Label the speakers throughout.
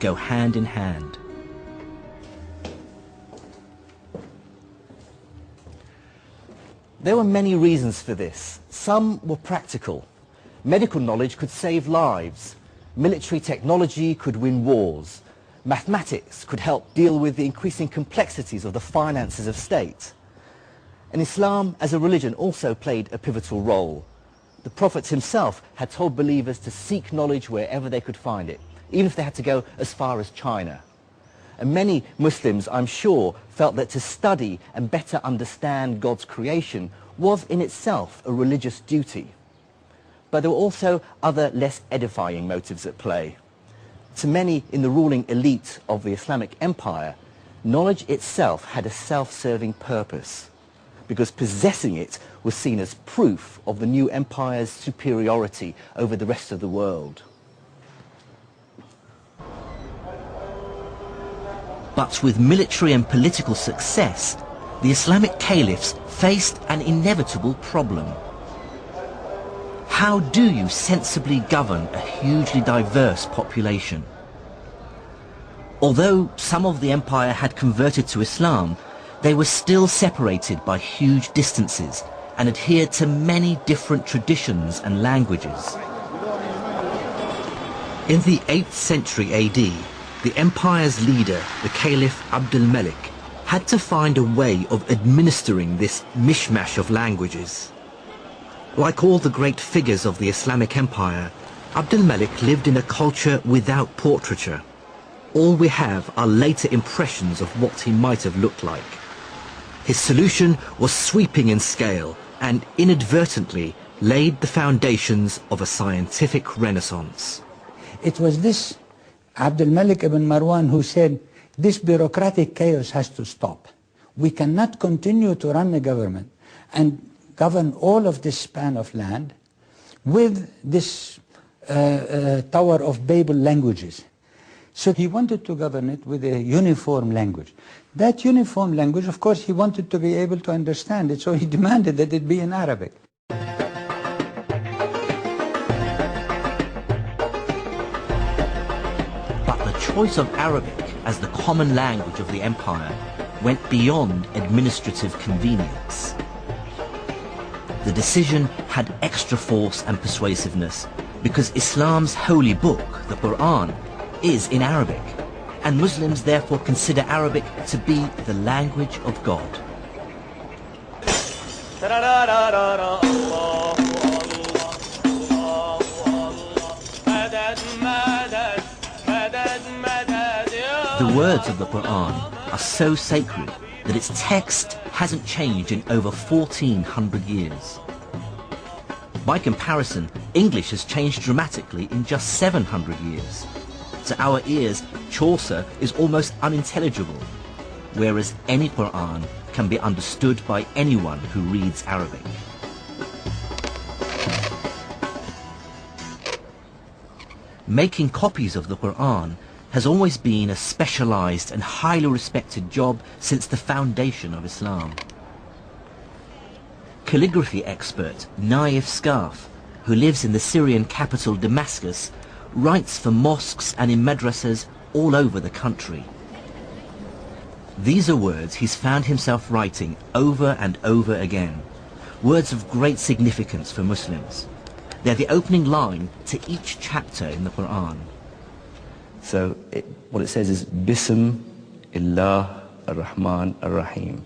Speaker 1: go hand in hand.
Speaker 2: There were many reasons for this. Some were practical. Medical knowledge could save lives. Military technology could win wars. Mathematics could help deal with the increasing complexities of the finances of state. And Islam as a religion also played a pivotal role. The Prophet himself had told believers to seek knowledge wherever they could find it, even if they had to go as far as China. And many Muslims, I'm sure, felt that to study and better understand God's creation was in itself a religious duty. But there were also other less edifying motives at play. To many in the ruling elite of the Islamic Empire, knowledge itself had a self-serving purpose, because possessing it was seen as proof of the new empire's superiority over the rest of the world.
Speaker 1: But with military and political success, the Islamic caliphs faced an inevitable problem. How do you sensibly govern a hugely diverse population? Although some of the empire had converted to Islam, they were still separated by huge distances and adhered to many different traditions and languages. In the 8th century AD, the empire's leader, the Caliph Abd al-Malik, had to find a way of administering this mishmash of languages. Like all the great figures of the Islamic Empire, Abd al-Malik lived in a culture without portraiture. All we have are later impressions of what he might have looked like. His solution was sweeping in scale and inadvertently laid the foundations of a scientific renaissance.
Speaker 3: It was this Abd al-Malik ibn Marwan who said, this bureaucratic chaos has to stop. We cannot continue to run the government and govern all of this span of land with this Tower of Babel languages. So he wanted to govern it with a uniform language. That uniform language, of course, he wanted to be able to understand it, so he demanded that it be in Arabic.
Speaker 1: But the choice of Arabic as the common language of the empire went beyond administrative convenience. The decision had extra force and persuasiveness because Islam's holy book, the Quran, is in Arabic, and Muslims therefore consider Arabic to be the language of God. The words of the Quran are so sacred that its text hasn't changed in over 1400 years. By comparison, English has changed dramatically in just 700 years. To our ears, Chaucer is almost unintelligible, whereas any Quran can be understood by anyone who reads Arabic. Making copies of the Quran has always been a specialized and highly respected job since the foundation of Islam. Calligraphy expert Naif Scarf, who lives in the Syrian capital Damascus, writes for mosques and in madrasas all over the country. These are words he's found himself writing over and over again, words of great significance for Muslims. They're the opening line to each chapter in the Quran.
Speaker 2: So what it says is Bism Illah Ar-Rahman Ar-Rahim,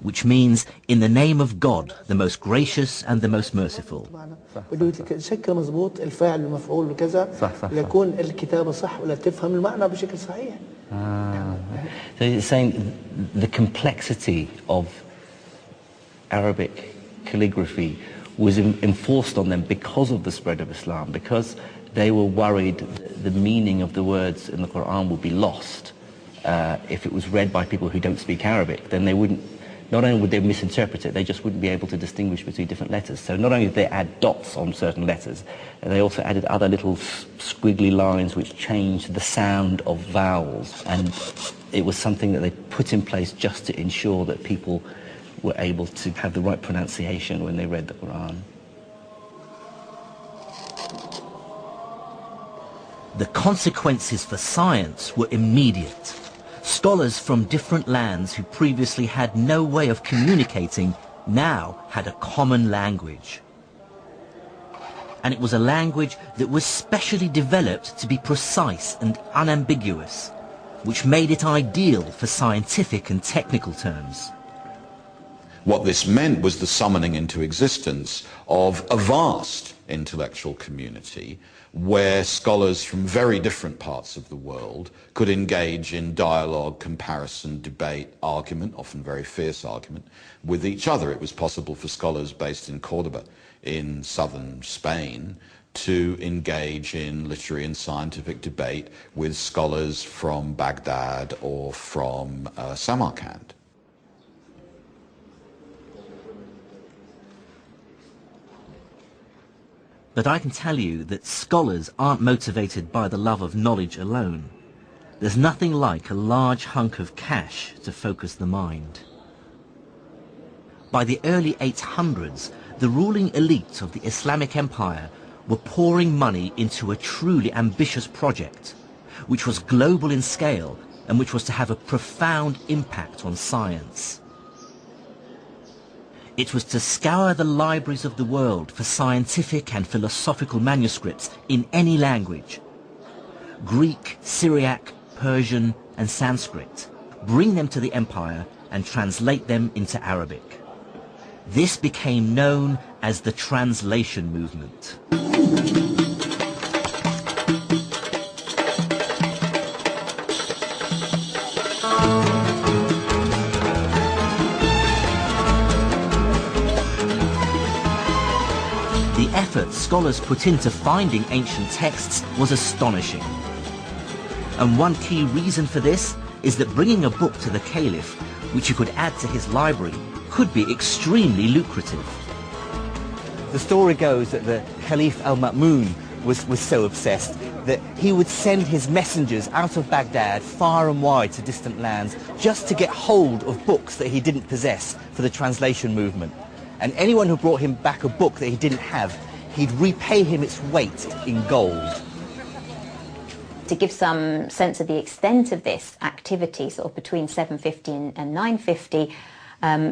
Speaker 1: which means in the name of God, the most gracious and the most merciful.
Speaker 2: So it's saying the complexity of Arabic calligraphy was enforced on them because of the spread of Islam, because they were worried the meaning of the words in the Quran would be lost if it was read by people who don't speak Arabic. Then they wouldn't, not only would they misinterpret it, they just wouldn't be able to distinguish between different letters. So not only did they add dots on certain letters, they also added other little squiggly lines which changed the sound of vowels. And it was something that they put in place just to ensure that people were able to have the right pronunciation when they read the Quran.
Speaker 1: The consequences for science were immediate. Scholars from different lands who previously had no way of communicating now had a common language. And it was a language that was specially developed to be precise and unambiguous, which made it ideal for scientific and technical terms.
Speaker 4: What this meant was the summoning into existence of a vast intellectual community where scholars from very different parts of the world could engage in dialogue, comparison, debate, argument, often very fierce argument, with each other. It was possible for scholars based in Cordoba in southern Spain to engage in literary and scientific debate with scholars from Baghdad or from Samarkand.
Speaker 1: But I can tell you that scholars aren't motivated by the love of knowledge alone. There's nothing like a large hunk of cash to focus the mind. By the early 800s, the ruling elite of the Islamic Empire were pouring money into a truly ambitious project, which was global in scale and which was to have a profound impact on science. It was to scour the libraries of the world for scientific and philosophical manuscripts in any language: Greek, Syriac, Persian and Sanskrit, bring them to the empire and translate them into Arabic. This became known as the translation movement. The effort scholars put into finding ancient texts was astonishing. And one key reason for this is that bringing a book to the Caliph, which he could add to his library, could be extremely lucrative.
Speaker 2: The story goes that the Caliph al-Ma'mun was so obsessed that he would send his messengers out of Baghdad far and wide to distant lands just to get hold of books that he didn't possess for the translation movement. And anyone who brought him back a book that he didn't have, he'd repay him its weight in gold.
Speaker 5: To give some sense of the extent of this activity, sort of between 750 and 950,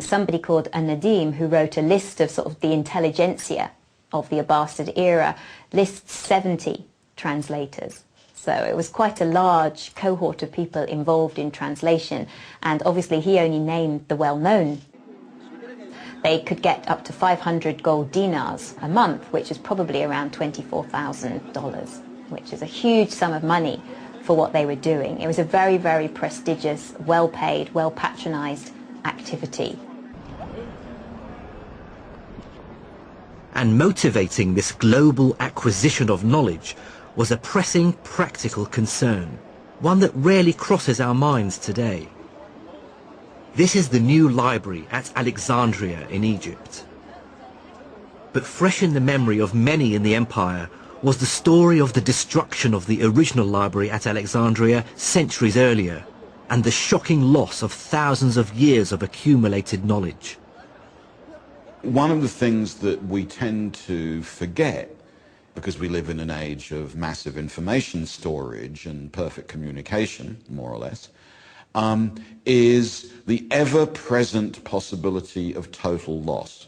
Speaker 5: somebody called An-Nadim, who wrote a list of sort of the intelligentsia of the Abbasid era, lists 70 translators. So it was quite a large cohort of people involved in translation, and obviously he only named the well-known. They could get up to 500 gold dinars a month, which is probably around $24,000, which is a huge sum of money for what they were doing. It was a very, very prestigious, well-paid, well-patronized activity.
Speaker 1: And motivating this global acquisition of knowledge was a pressing practical concern, one that rarely crosses our minds today. This is the new library at Alexandria in Egypt. But fresh in the memory of many in the empire was the story of the destruction of the original library at Alexandria centuries earlier, and the shocking loss of thousands of years of accumulated knowledge.
Speaker 4: One of the things that we tend to forget, because we live in an age of massive information storage and perfect communication, more or less, is the ever-present possibility of total loss.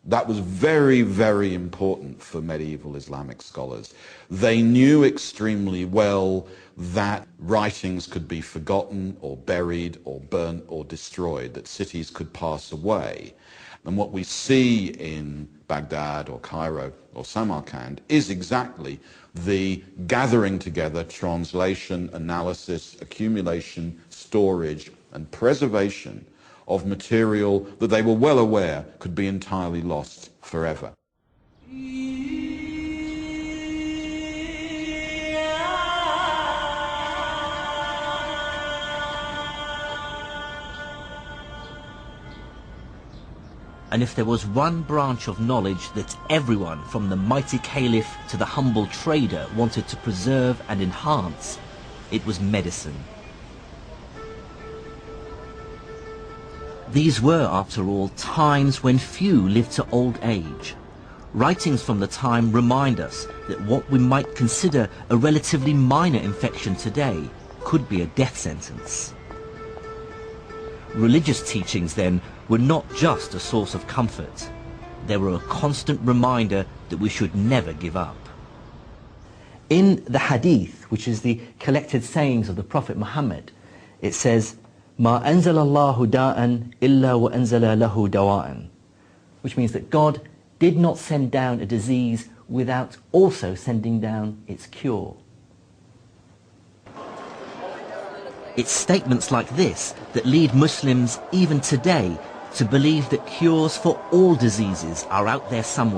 Speaker 4: That was very, very important for medieval Islamic scholars. They knew extremely well that writings could be forgotten or buried or burnt or destroyed, that cities could pass away. And what we see in Baghdad or Cairo or Samarkand is exactly the gathering together, translation, analysis, accumulation, storage, and preservation of material that they were well aware could be entirely lost forever.
Speaker 1: And if there was one branch of knowledge that everyone, from the mighty caliph to the humble trader, wanted to preserve and enhance, it was medicine. These were, after all, times when few lived to old age. writings from the time remind us that what we might consider a relatively minor infection today could be a death sentence. Religious teachings, then, were not just a source of comfort. They were a constant reminder that we should never give up.
Speaker 2: In the Hadith, which is the collected sayings of the Prophet Muhammad, it says, "Ma anzala Allahu da'an illa wa anzala lahu dawa'an," which means that God did not send down a disease without also sending down its cure.
Speaker 1: It's statements like this that lead Muslims even today to believe that cures for all diseases are out there somewhere.